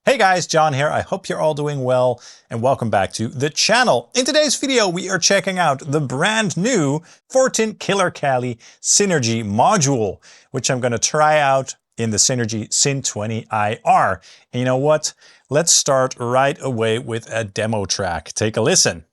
Hey guys, John here. I hope you're all doing well and welcome back to the channel. In today's video, we are checking out the brand new Fortin Killer Kali Synergy module, which I'm going to try out in the Synergy Syn20 IR. And you know what? Let's start right away with a demo track. Take a listen.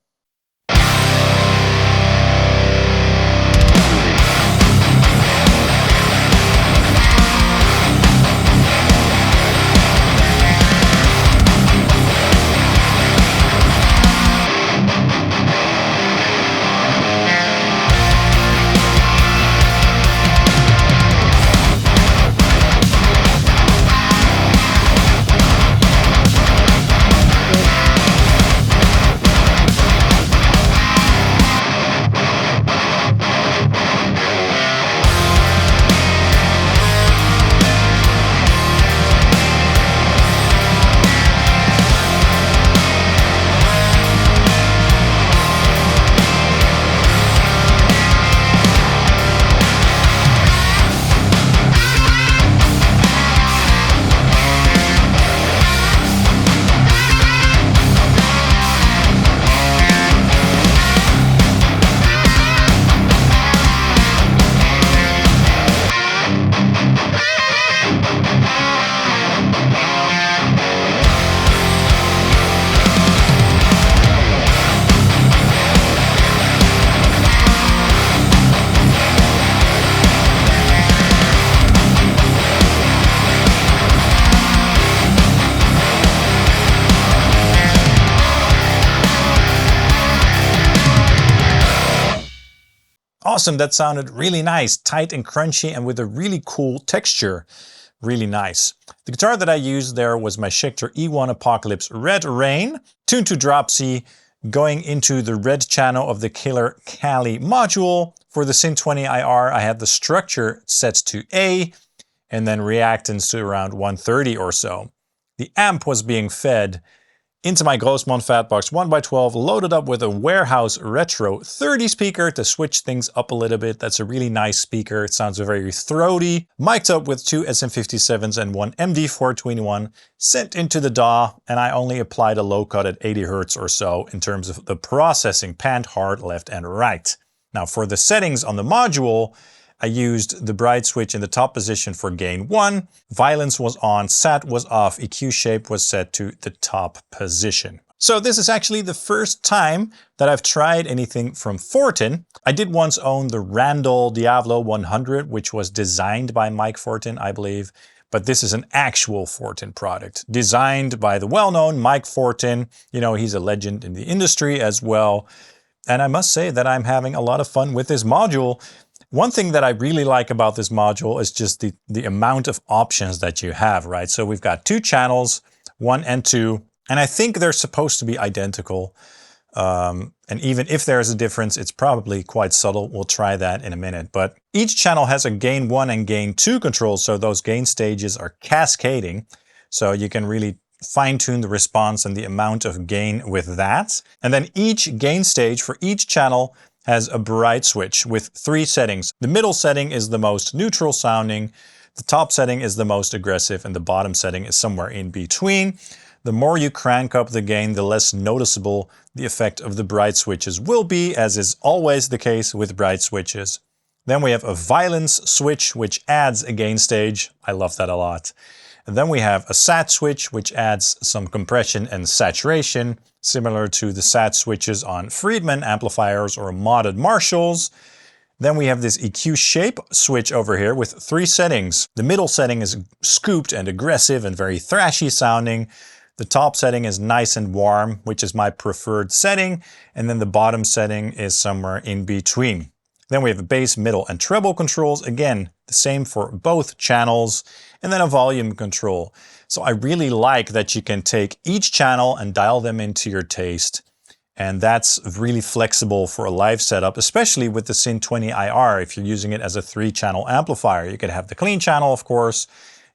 Awesome, that sounded really nice, tight and crunchy and with a really cool texture. Really nice. The guitar that I used there was my Schecter E1 Apocalypse Red Rain, tuned to drop C, going into the red channel of the Killer Kali module. For the Syn20 IR, I had the structure set to A and then reactance to around 130 or so. The amp was being fed into my Grossmann Fatbox 1x12, loaded up with a Warehouse Retro 30 speaker to switch things up a little bit. That's a really nice speaker. It sounds very throaty. Mic'd up with two SM57s and one MD421, sent into the DAW, and I only applied a low cut at 80 Hz or so in terms of the processing, panned hard left and right. Now for the settings on the module, I used the bright switch in the top position for gain 1, violence was on, sat was off, EQ shape was set to the top position. So this is actually the first time that I've tried anything from Fortin. I did once own the Randall Diablo 100, which was designed by Mike Fortin, I believe. But this is an actual Fortin product, designed by the well-known Mike Fortin. You know, he's a legend in the industry as well. And I must say that I'm having a lot of fun with this module. One thing that I really like about this module is just the amount of options that you have, right? So we've got two channels, 1 and 2, and I think they're supposed to be identical. And even if there's a difference, it's probably quite subtle. We'll try that in a minute. But each channel has a gain 1 and gain 2 control, so those gain stages are cascading. So you can really fine-tune the response and the amount of gain with that. And then each gain stage for each channel has a bright switch with 3 settings. The middle setting is the most neutral sounding, the top setting is the most aggressive, and the bottom setting is somewhere in between. The more you crank up the gain, the less noticeable the effect of the bright switches will be, as is always the case with bright switches. Then we have a violence switch, which adds a gain stage. I love that a lot. And then we have a sat switch, which adds some compression and saturation, similar to the sat switches on Friedman amplifiers or modded Marshalls. Then we have this EQ shape switch over here with 3 settings. The middle setting is scooped and aggressive and very thrashy sounding. The top setting is nice and warm, which is my preferred setting. And then the bottom setting is somewhere in between. Then we have bass, middle, and treble controls. Again, the same for both channels. And then a volume control. So I really like that you can take each channel and dial them into your taste. And that's really flexible for a live setup, especially with the Syn20 IR. If you're using it as a 3-channel amplifier, you could have the clean channel, of course,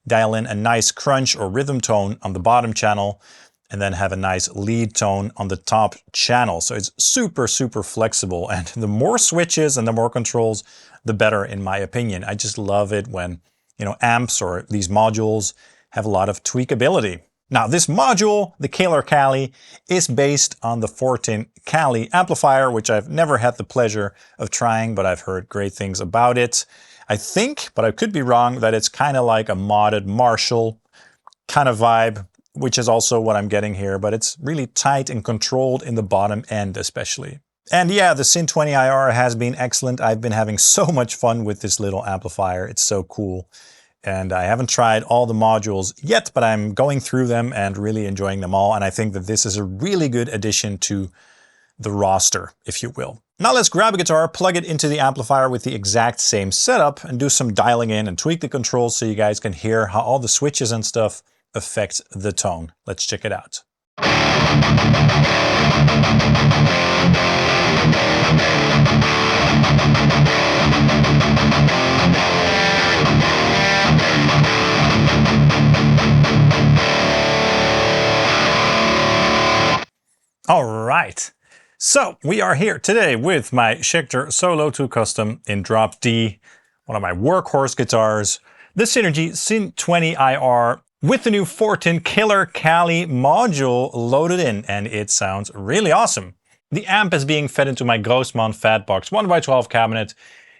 dial in a nice crunch or rhythm tone on the bottom channel, and then have a nice lead tone on the top channel. So it's super, super flexible. And the more switches and the more controls, the better, in my opinion. I just love it when, you know, amps or these modules have a lot of tweakability. Now this module, the Killer Kali, is based on the Fortin Kali amplifier, which I've never had the pleasure of trying, but I've heard great things about it. I think, but I could be wrong, that it's kind of like a modded Marshall kind of vibe, which is also what I'm getting here, but it's really tight and controlled in the bottom end especially. And yeah, the Syn 20 IR has been excellent. I've been having so much fun with this little amplifier. It's so cool. And I haven't tried all the modules yet, but I'm going through them and really enjoying them all. And I think that this is a really good addition to the roster, if you will. Now let's grab a guitar, plug it into the amplifier with the exact same setup, and do some dialing in and tweak the controls so you guys can hear how all the switches and stuff affect the tone. Let's check it out. All right, so we are here today with my Schecter Solo 2 Custom in drop D, one of my workhorse guitars, the Synergy Syn 20 IR with the new Fortin Killer Kali module loaded in, and it sounds really awesome. The amp is being fed into my Grossmann Fatbox 1x12 cabinet,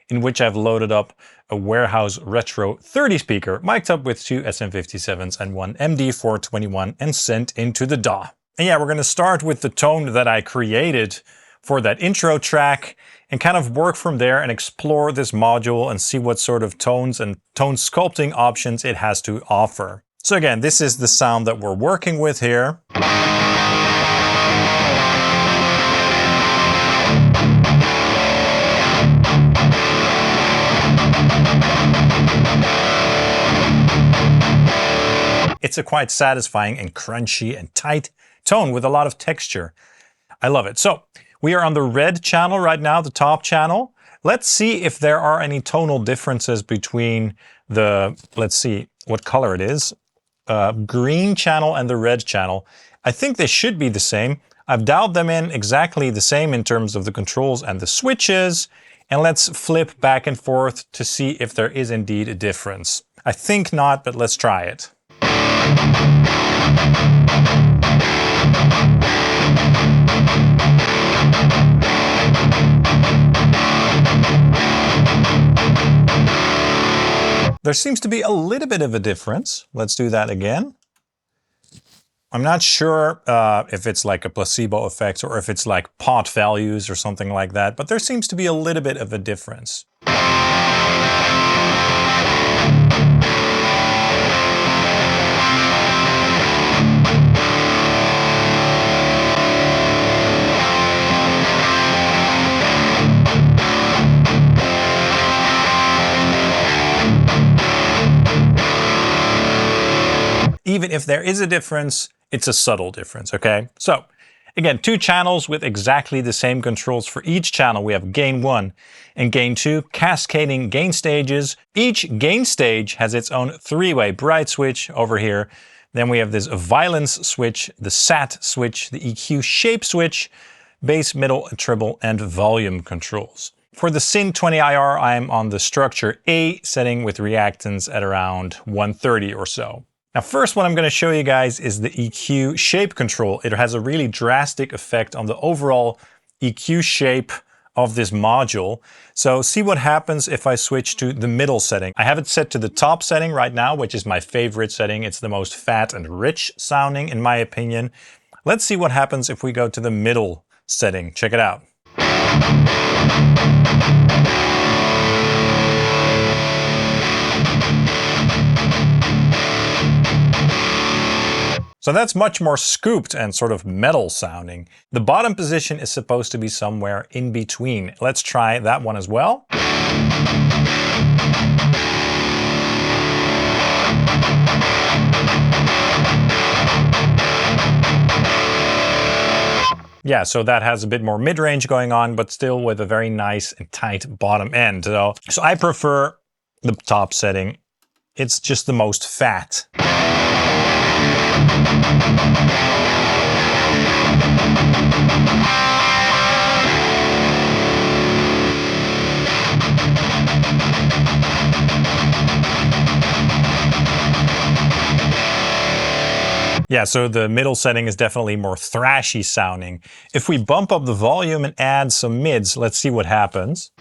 in which I've loaded up a Warehouse Retro 30 speaker, mic'd up with 2 SM57s and 1 MD421, and sent into the DAW. And yeah, we're going to start with the tone that I created for that intro track and kind of work from there and explore this module and see what sort of tones and tone sculpting options it has to offer. So again, this is the sound that we're working with here. It's a quite satisfying and crunchy and tight tone with a lot of texture. I love it. So we are on the red channel right now, the top channel. Let's see if there are any tonal differences between the, let's see what color it is, green channel and the red channel. I think they should be the same. I've dialed them in exactly the same in terms of the controls and the switches. And let's flip back and forth to see if there is indeed a difference. I think not, but let's try it. There seems to be a little bit of a difference. Let's do that again. I'm not sure if it's like a placebo effect or if it's like pot values or something like that, but there seems to be a little bit of a difference. Even if there is a difference, it's a subtle difference, okay? So again, two channels with exactly the same controls for each channel. We have gain 1 and gain 2, cascading gain stages. Each gain stage has its own three-way bright switch over here. Then we have this violence switch, the SAT switch, the EQ shape switch, bass, middle, treble, and volume controls. For the Syn 20 IR, I'm on the structure A setting with reactance at around 130 or so. Now first, what I'm going to show you guys is the EQ shape control. It has a really drastic effect on the overall EQ shape of this module. So see what happens if I switch to the middle setting. I have it set to the top setting right now, which is my favorite setting. It's the most fat and rich sounding in my opinion. Let's see what happens if we go to the middle setting. Check it out. So that's much more scooped and sort of metal sounding. The bottom position is supposed to be somewhere in between. Let's try that one as well. Yeah, so that has a bit more mid-range going on, but still with a very nice and tight bottom end. So I prefer the top setting. It's just the most fat. Yeah, so the middle setting is definitely more thrashy sounding. If we bump up the volume and add some mids, let's see what happens.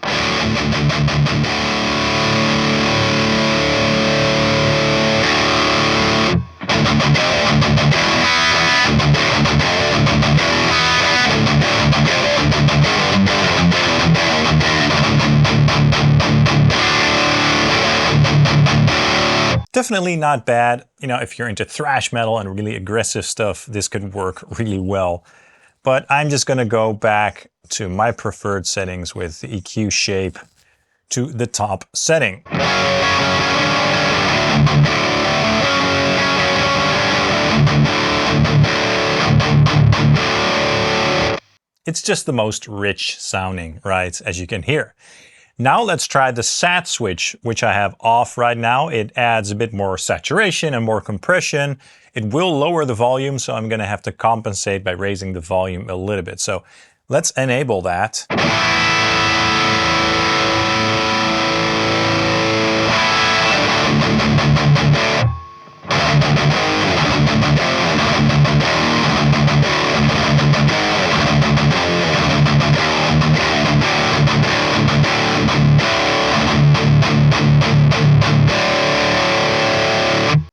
Definitely not bad. You know, if you're into thrash metal and really aggressive stuff, this could work really well. But I'm just gonna go back to my preferred settings with the EQ shape to the top setting. It's just the most rich sounding, right, as you can hear. Now let's try the sat switch, which I have off right now. It adds a bit more saturation and more compression. It will lower the volume, so I'm gonna have to compensate by raising the volume a little bit. So let's enable that.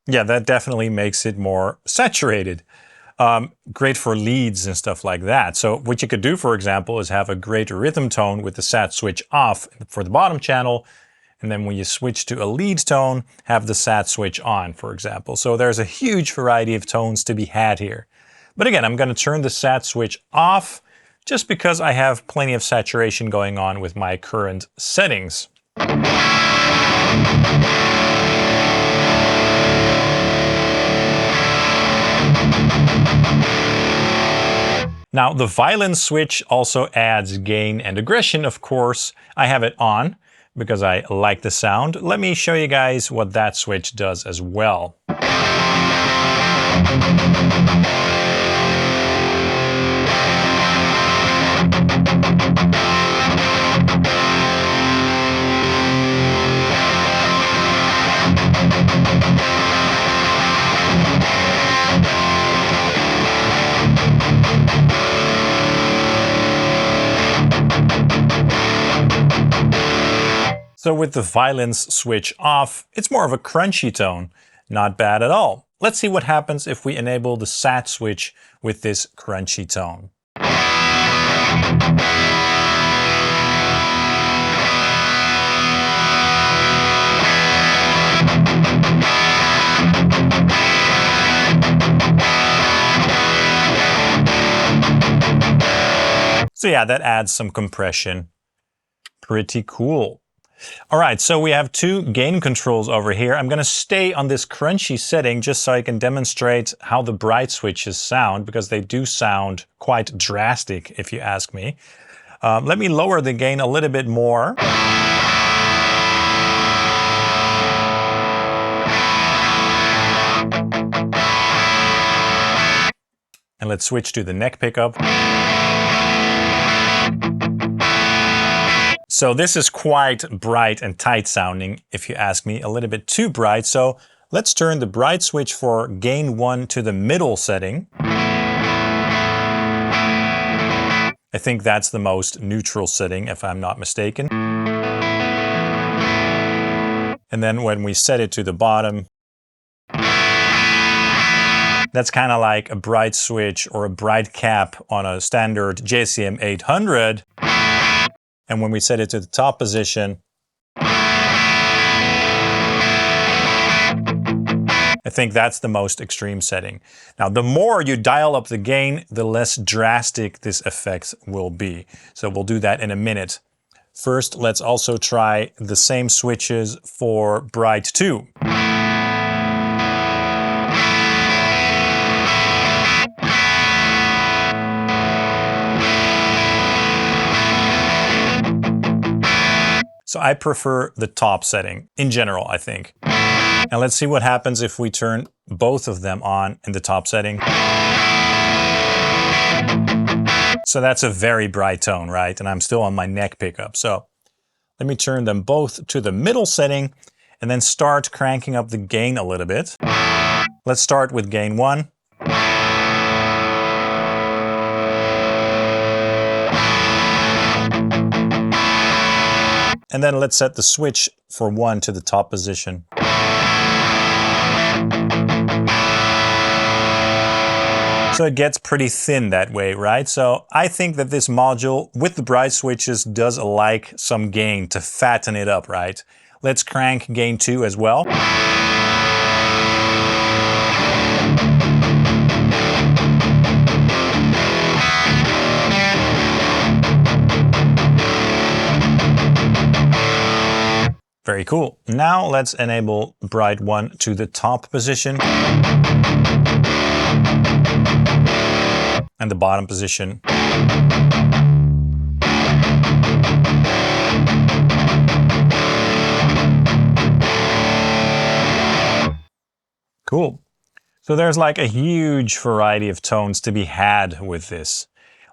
Yeah, that definitely makes it more saturated. Great for leads and stuff like that. So what you could do, for example, is have a great rhythm tone with the sat switch off for the bottom channel. And then when you switch to a lead tone, have the sat switch on, for example. So there's a huge variety of tones to be had here. But again, I'm going to turn the sat switch off just because I have plenty of saturation going on with my current settings. Now, the violence switch also adds gain and aggression, of course. I have it on because I like the sound. Let me show you guys what that switch does as well. So with the violence switch off, it's more of a crunchy tone. Not bad at all. Let's see what happens if we enable the sat switch with this crunchy tone. So yeah, that adds some compression. Pretty cool. All right, so we have two gain controls over here. I'm going to stay on this crunchy setting just so I can demonstrate how the bright switches sound, because they do sound quite drastic, if you ask me. Let me lower the gain a little bit more. And let's switch to the neck pickup. So this is quite bright and tight sounding, if you ask me, a little bit too bright. So let's turn the bright switch for gain 1 to the middle setting. I think that's the most neutral setting, if I'm not mistaken. And then when we set it to the bottom, that's kind of like a bright switch or a bright cap on a standard JCM 800. And when we set it to the top position, I think that's the most extreme setting. Now, the more you dial up the gain, the less drastic this effect will be. So we'll do that in a minute. First, let's also try the same switches for Bright 2. So I prefer the top setting in general, I think. Now let's see what happens if we turn both of them on in the top setting. So that's a very bright tone, right? And I'm still on my neck pickup. So let me turn them both to the middle setting and then start cranking up the gain a little bit. Let's start with gain 1. And then let's set the switch for 1 to the top position. So it gets pretty thin that way, right? So I think that this module with the bright switches does like some gain to fatten it up, right? Let's crank gain 2 as well. Very cool. Now let's enable bright 1 to the top position. And the bottom position. Cool. So there's like a huge variety of tones to be had with this.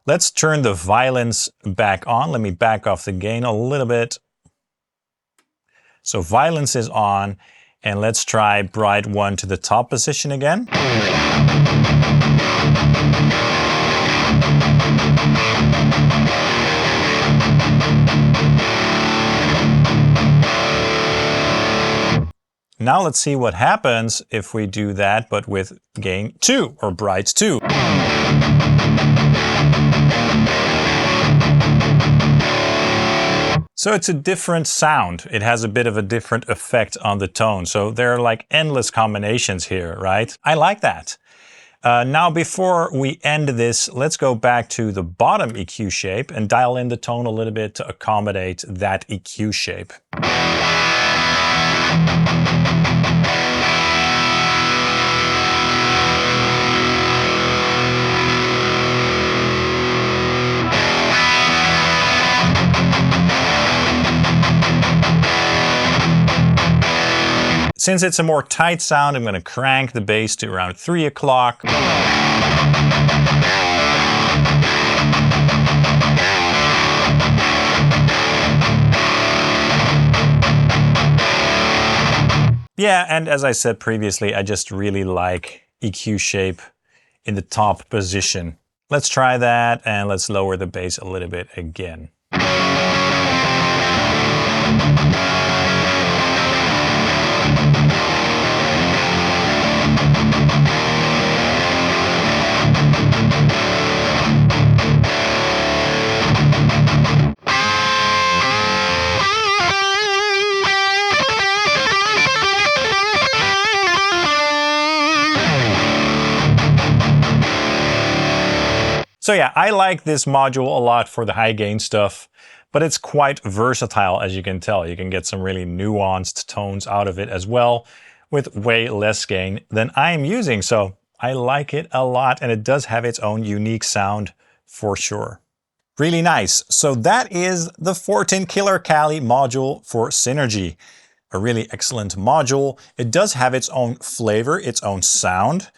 Let's turn the violence back on. Let me back off the gain a little bit. So violence is on, and let's try bright 1 to the top position again. Now let's see what happens if we do that, but with gain 2 or bright 2. So it's a different sound. It has a bit of a different effect on the tone. So there are like endless combinations here, right? I like that. Now before we end this, let's go back to the bottom EQ shape and dial in the tone a little bit to accommodate that EQ shape. Since it's a more tight sound, I'm going to crank the bass to around 3 o'clock. Yeah, and as I said previously, I just really like EQ shape in the top position. Let's try that, and let's lower the bass a little bit again. So yeah, I like this module a lot for the high gain stuff, but it's quite versatile, as you can tell. You can get some really nuanced tones out of it as well with way less gain than I'm using. So I like it a lot, and it does have its own unique sound for sure. Really nice. So that is the Fortin Killer Kali module for Synergy. A really excellent module. It does have its own flavor, its own sound.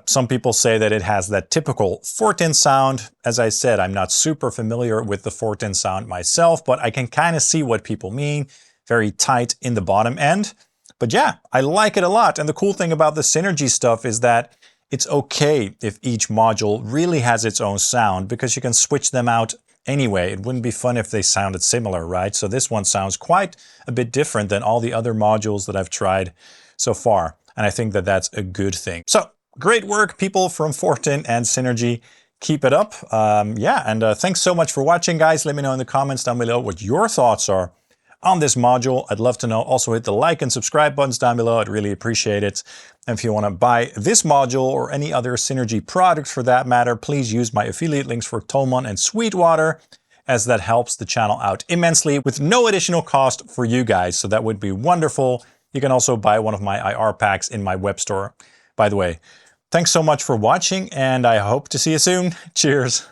Some people say that it has that typical Fortin sound. As I said, I'm not super familiar with the Fortin sound myself, but I can kind of see what people mean. Very tight in the bottom end. But yeah, I like it a lot. And the cool thing about the Synergy stuff is that it's okay if each module really has its own sound, because you can switch them out anyway. It wouldn't be fun if they sounded similar, right? So this one sounds quite a bit different than all the other modules that I've tried so far. And I think that that's a good thing. So great work, people from Fortin and Synergy. Keep it up. Thanks so much for watching, guys. Let me know in the comments down below what your thoughts are on this module. I'd love to know. Also hit the like and subscribe buttons down below. I'd really appreciate it. And if you want to buy this module or any other Synergy products for that matter, please use my affiliate links for Thomann and Sweetwater, as that helps the channel out immensely with no additional cost for you guys. So that would be wonderful. You can also buy one of my IR packs in my web store, by the way. Thanks so much for watching, and I hope to see you soon. Cheers.